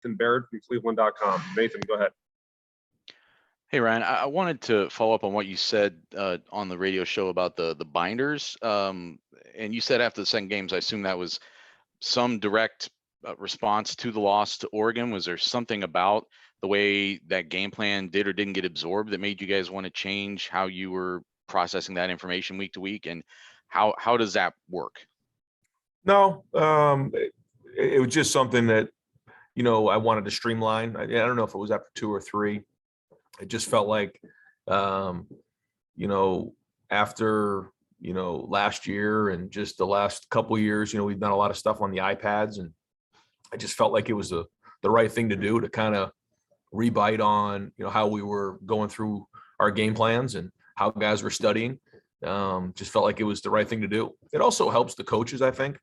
Barrett from Cleveland.com. Nathan, go ahead. Hey, Ryan, I wanted to follow up on what you said on the radio show about the binders. And you said after the second games, I assume that was some direct response to the loss to Oregon. Was there something about the way that game plan did or didn't get absorbed that made you guys want to change how you were processing that information week to week? And how does that work? No, it was just something that, I wanted to streamline. I don't know if it was after 2 or 3. It just felt like, after, last year and just the last couple of years, we've done a lot of stuff on the iPads, and I just felt like it was the right thing to do to kind of rebite on, how we were going through our game plans and how guys were studying. Just felt like it was the right thing to do. It also helps the coaches, I think,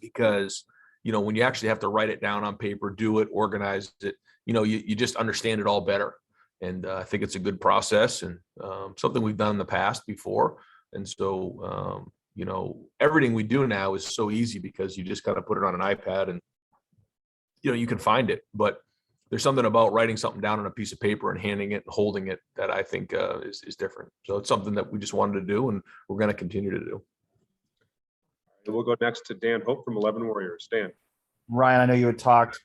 because, when you actually have to write it down on paper, do it, organize it, you just understand it all better. And I think it's a good process and something we've done in the past before. And so, everything we do now is so easy because you just kind of put it on an iPad and, you can find it. But there's something about writing something down on a piece of paper and handing it and holding it that I think is different. So it's something that we just wanted to do and we're going to continue to do. And we'll go next to Dan Hope from 11 Warriors. Dan. Ryan, I know you had talked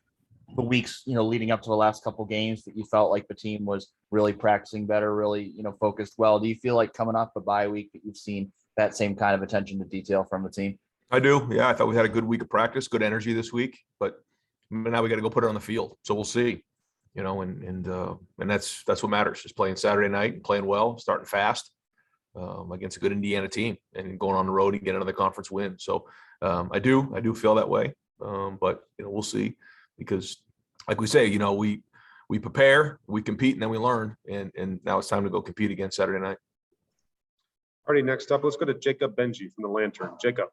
the weeks, leading up to the last couple games that you felt like the team was really practicing better, really, focused well. Do you feel like coming off a bye week that you've seen that same kind of attention to detail from the team? I do. Yeah. I thought we had a good week of practice, good energy this week, but now we got to go put it on the field. So we'll see, and that's what matters, is playing Saturday night and playing well, starting fast against a good Indiana team and going on the road and get another conference win. So I do feel that way. But we'll see, because like we say, we prepare, we compete, and then we learn. And now it's time to go compete again Saturday night. Alrighty, next up, let's go to Jacob Benji from the Lantern. Jacob.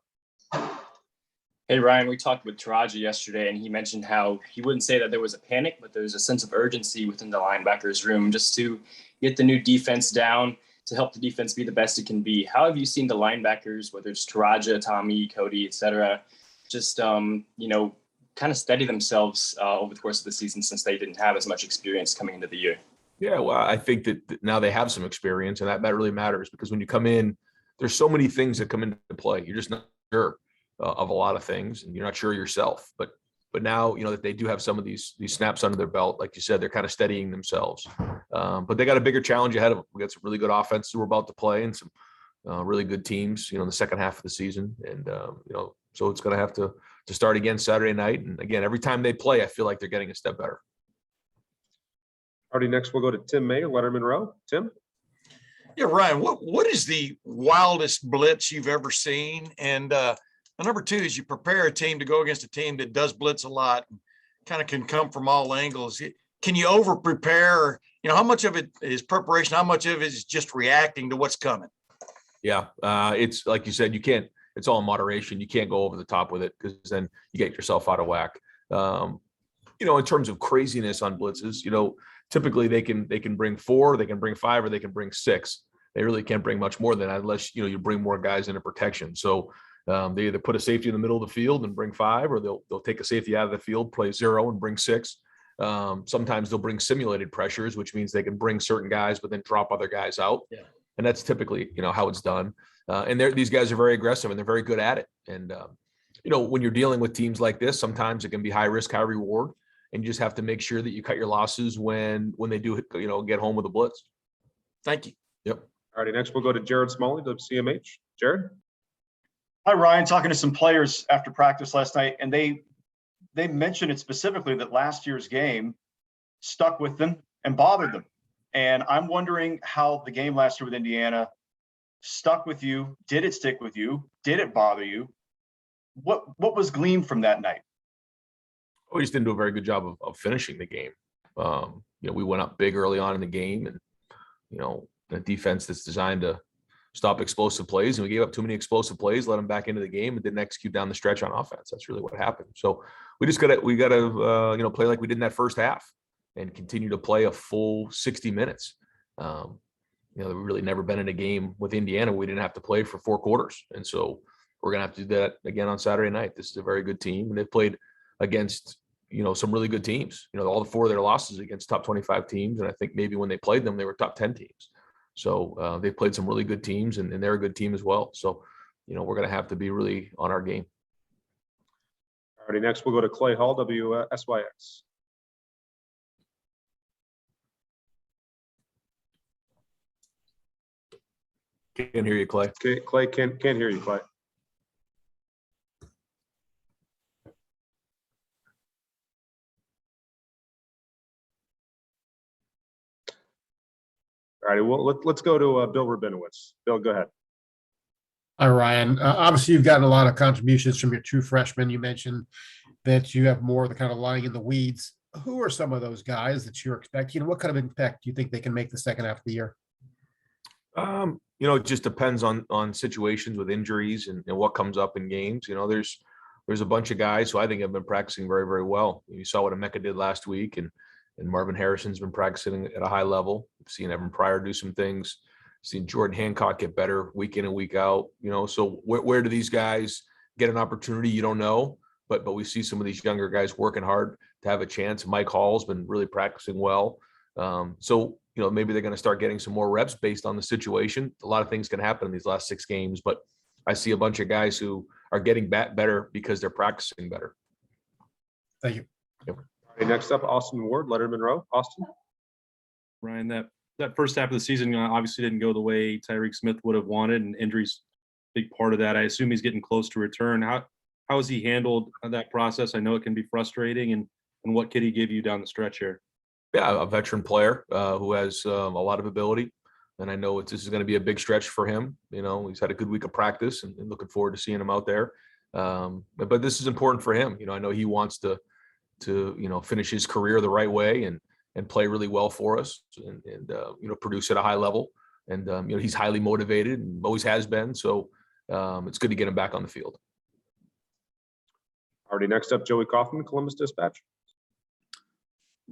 Hey, Ryan, we talked with Taraji yesterday, and he mentioned how he wouldn't say that there was a panic, but there was a sense of urgency within the linebackers room just to get the new defense down, to help the defense be the best it can be. How have you seen the linebackers, whether it's Taraji, Tommy, Cody, et cetera, just, kind of steady themselves over the course of the season, since they didn't have as much experience coming into the year? Yeah, well, I think that now they have some experience, and that really matters, because when you come in, there's so many things that come into play. You're just not sure of a lot of things, and you're not sure yourself. But now, that they do have some of these snaps under their belt, like you said, they're kind of steadying themselves. But they got a bigger challenge ahead of them. We got some really good offenses we're about to play, and some really good teams, in the second half of the season. And, so it's going to have to start again Saturday night. And again, every time they play, I feel like they're getting a step better. Alrighty, next we'll go to Tim May, Letterman Row. Tim? Yeah, Ryan, what is the wildest blitz you've ever seen? And number 2 is, you prepare a team to go against a team that does blitz a lot and kind of can come from all angles. Can you over prepare? How much of it is preparation? How much of it is just reacting to what's coming? Yeah, it's like you said, it's all in moderation. You can't go over the top with it, because then you get yourself out of whack. In terms of craziness on blitzes, typically they can bring 4, they can bring 5, or they can bring 6. They really can't bring much more than that, unless, you bring more guys into protection. So they either put a safety in the middle of the field and bring 5, or they'll take a safety out of the field, play 0 and bring 6. Sometimes they'll bring simulated pressures, which means they can bring certain guys, but then drop other guys out. Yeah. And that's typically, how it's done. And these guys are very aggressive, and they're very good at it. And, when you're dealing with teams like this, sometimes it can be high risk, high reward. And you just have to make sure that you cut your losses when they do, get home with a blitz. Thank you. Yep. All righty, next we'll go to Jared Smalley to CMH. Jared? Hi, Ryan. Talking to some players after practice last night, and they mentioned it specifically that last year's game stuck with them and bothered them. And I'm wondering how the game last year with Indiana stuck with you. Did it stick with you? Did it bother you? What was gleaned from that night? We just didn't do a very good job of finishing the game. We went up big early on in the game, and, the defense that's designed to stop explosive plays, and we gave up too many explosive plays, let them back into the game, and didn't execute down the stretch on offense. That's really what happened. So we got to play like we did in that first half and continue to play a full 60 minutes. We've really never been in a game with Indiana we didn't have to play for 4 quarters. And so we're going to have to do that again on Saturday night. This is a very good team, and they've played against, some really good teams. All the 4 of their losses against top 25 teams. And I think maybe when they played them, they were top 10 teams. So they played some really good teams, and they're a good team as well. So, we're going to have to be really on our game. All righty, next we'll go to Clay Hall, WSYX. Can't hear you, Clay. Okay, Clay, can't hear you, Clay. All righty, well, let's go to Bill Rabinowitz. Bill, go ahead. Hi, Ryan. Obviously, you've gotten a lot of contributions from your 2 freshmen. You mentioned that you have more of the kind of lying in the weeds. Who are some of those guys that you're expecting? What kind of impact do you think they can make the second half of the year? It just depends on situations with injuries and what comes up in games. There's a bunch of guys who I think have been practicing very, very well. You saw what Emeka did last week, and Marvin Harrison's been practicing at a high level. I've seen Evan Pryor do some things. Seen Jordan Hancock get better week in and week out. So where do these guys get an opportunity? You don't know, but we see some of these younger guys working hard to have a chance. Mike Hall's been really practicing well. So maybe they're going to start getting some more reps based on the situation. A lot of things can happen in these last 6 games, but I see a bunch of guys who are getting better because they're practicing better. Thank you. All right, next up, Austin Ward, Leonard Monroe. Austin. Ryan, that first half of the season obviously didn't go the way Tyreek Smith would have wanted, and injuries big part of that. I assume he's getting close to return. How has he handled that process? I know it can be frustrating, and what could he give you down the stretch here? Yeah, a veteran player who has a lot of ability, and I know this is going to be a big stretch for him. He's had a good week of practice, and looking forward to seeing him out there. But this is important for him. I know he wants to finish his career the right way and play really well for us, and produce at a high level. And he's highly motivated and always has been. So it's good to get him back on the field. Already next up, Joey Kaufman, Columbus Dispatch.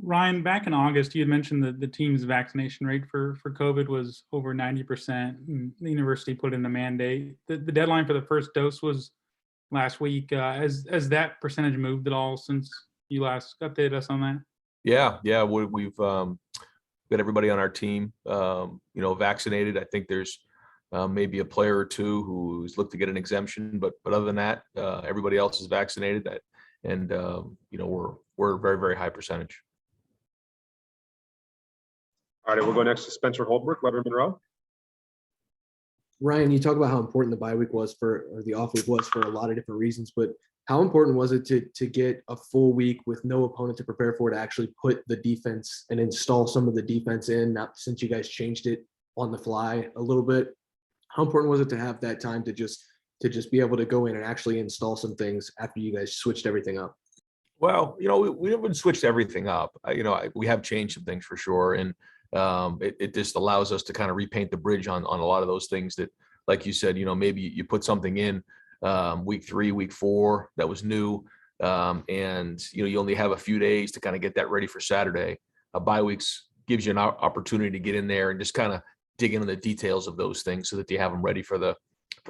Ryan, back in August, you had mentioned that the team's vaccination rate for COVID was over 90%. And the university put in a mandate. The deadline for the first dose was last week. Has that percentage moved at all since you last updated us on that? Yeah, we've got everybody on our team, vaccinated. I think there's maybe a player or 2 who's looked to get an exemption, but other than that, everybody else is vaccinated. And we're a very, very high percentage. All right, we'll go next to Spencer Holbrook, Leonard Monroe. Ryan, you talk about how important the bye week was or the off week was for a lot of different reasons, but how important was it to get a full week with no opponent to prepare for, to actually put the defense and install some of the defense in, not since you guys changed it on the fly a little bit? How important was it to have that time to just be able to go in and actually install some things after you guys switched everything up? Well, we haven't switched everything up. We have changed some things for sure. And it just allows us to kind of repaint the bridge on a lot of those things that, like you said, maybe you put something in week 3, week 4 that was new. And you only have a few days to kind of get that ready for Saturday. A bye weeks gives you an opportunity to get in there and just kind of dig into the details of those things so that you have them ready for the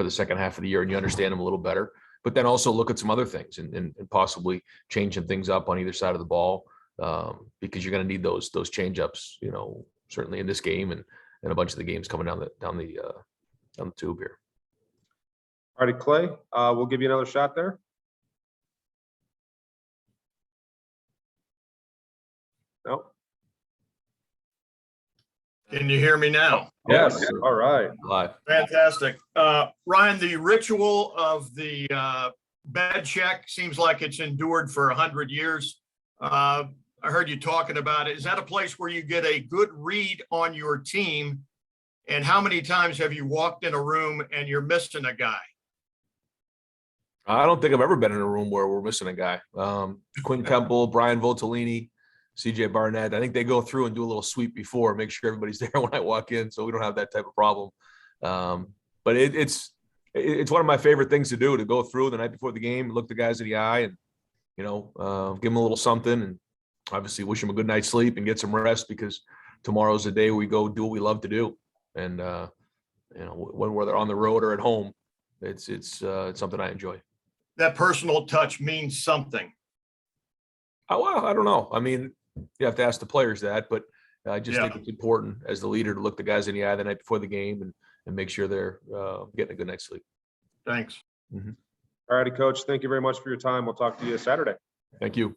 second half of the year and you understand them a little better. But then also look at some other things and possibly changing things up on either side of the ball, because you're going to need those change ups, certainly in this game and a bunch of the games coming down the tube here. All righty, Clay, we'll give you another shot there. No. Can you hear me now? Yes. All right. Live. Fantastic. Ryan, the ritual of the bed check seems like it's endured for 100 years. I heard you talking about it. Is that a place where you get a good read on your team? And how many times have you walked in a room and you're missing a guy? I don't think I've ever been in a room where we're missing a guy. Quinn Temple, Brian Voltolini, CJ Barnett. I think they go through and do a little sweep before, make sure everybody's there when I walk in, so we don't have that type of problem. But it's one of my favorite things to do, to go through the night before the game, look the guys in the eye, and give them a little something, and obviously wish them a good night's sleep and get some rest, because tomorrow's the day we go do what we love to do. And whether they're on the road or at home, it's something I enjoy. That personal touch means something. Well, I don't know. I mean, you have to ask the players that, but I just Yeah. think it's important as the leader to look the guys in the eye the night before the game and make sure they're getting a good night's sleep. Thanks. All righty, coach. Thank you very much for your time. We'll talk to you Saturday. Thank you.